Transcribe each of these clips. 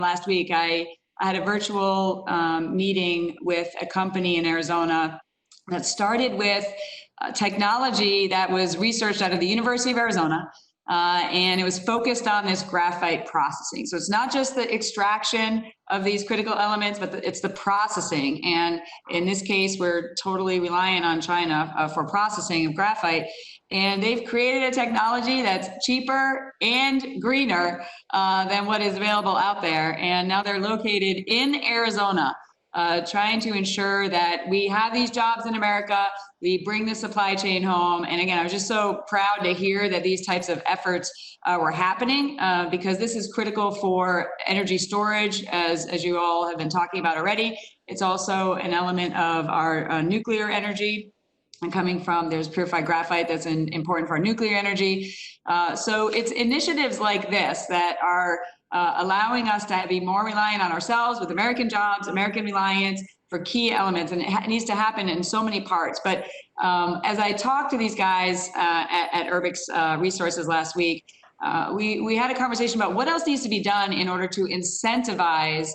last week, I had a virtual meeting with a company in Arizona that started with technology that was researched out of the University of Arizona. And it was focused on this graphite processing. So it's not just the extraction of these critical elements, but it's the processing. And in this case, we're totally reliant on China for processing of graphite. And they've created a technology that's cheaper and greener than what is available out there. And now they're located in Arizona, trying to ensure that we have these jobs in America, we bring the supply chain home. And again, I was just so proud to hear that these types of efforts were happening because this is critical for energy storage, as you all have been talking about already. It's also an element of our nuclear energy. And coming from, there's purified graphite that's important for our nuclear energy. So it's initiatives like this that are allowing us to be more reliant on ourselves with American jobs, American reliance for key elements. And it needs to happen in so many parts. But as I talked to these guys at Urbix Resources last week, we had a conversation about what else needs to be done in order to incentivize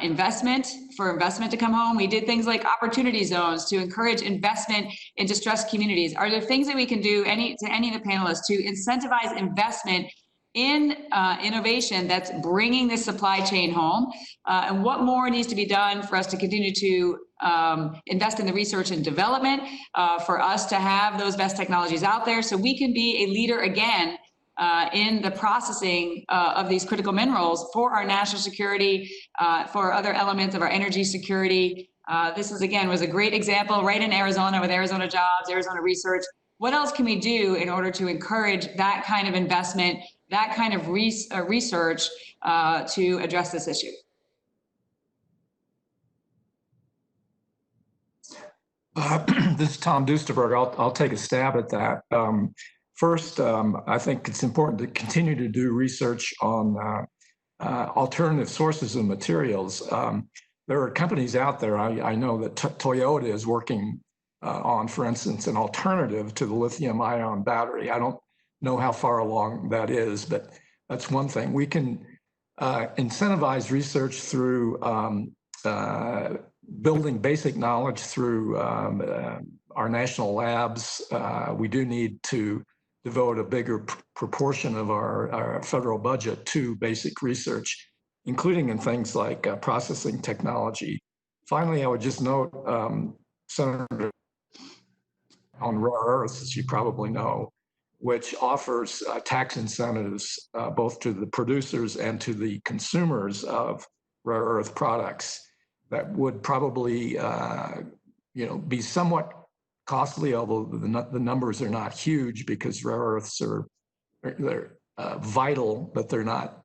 investment to come home. We did things like opportunity zones to encourage investment in distressed communities. Are there things that we can do, to any of the panelists, to incentivize investment in innovation that's bringing this supply chain home? And what more needs to be done for us to continue to invest in the research and development, for us to have those best technologies out there so we can be a leader again in the processing of these critical minerals for our national security, for other elements of our energy security. This was a great example right in Arizona with Arizona Jobs, Arizona Research. What else can we do in order to encourage that kind of investment, that kind of research to address this issue? This is Tom Duesterberg. I'll take a stab at that. First, I think it's important to continue to do research on alternative sources of materials. There are companies out there, I know that Toyota is working on, for instance, an alternative to the lithium-ion battery. I don't know how far along that is, but that's one thing. We can incentivize research through building basic knowledge through our national labs. We do need to devote a bigger proportion of our federal budget to basic research, including in things like processing technology. Finally, I would just note, Senator, on rare earths, as you probably know, which offers tax incentives both to the producers and to the consumers of rare earth products that would probably be somewhat costly, although the numbers are not huge because rare earths they're vital, but they're not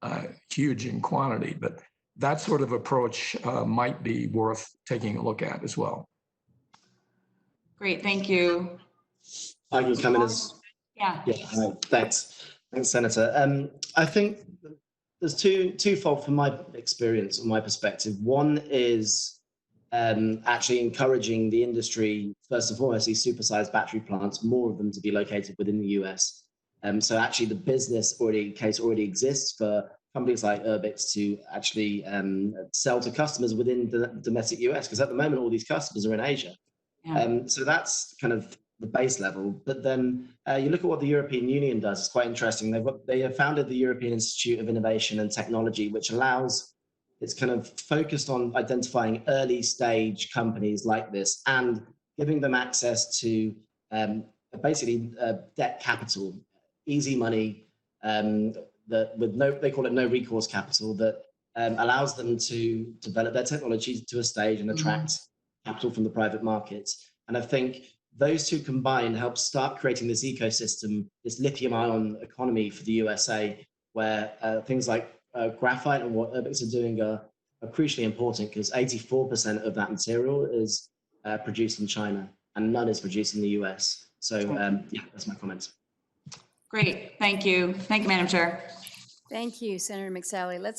huge in quantity. But that sort of approach might be worth taking a look at as well. Great, thank you. I can come in as hi, thanks, Senator. I think there's twofold from my experience or my perspective. One is actually encouraging the industry, first and foremost, these supersized battery plants, more of them to be located within the US. So actually the business case already exists for companies like Urbix to actually sell to customers within the domestic US, because at the moment, all these customers are in Asia. Yeah. So that's kind of the base level. But then you look at what the European Union does, it's quite interesting. They have founded the European Institute of Innovation and Technology, which it's kind of focused on identifying early stage companies like this and giving them access to basically debt capital, easy money, they call it no recourse capital, that allows them to develop their technology to a stage and attract capital from the private markets. And I think those two combined help start creating this ecosystem, this lithium-ion economy for the USA, where things like graphite and what Urbix are doing are crucially important, because 84% of that material is produced in China and none is produced in the US. So yeah, that's my comments. Great, thank you. Thank you, Madam Chair. Thank you, Senator McSally. Let's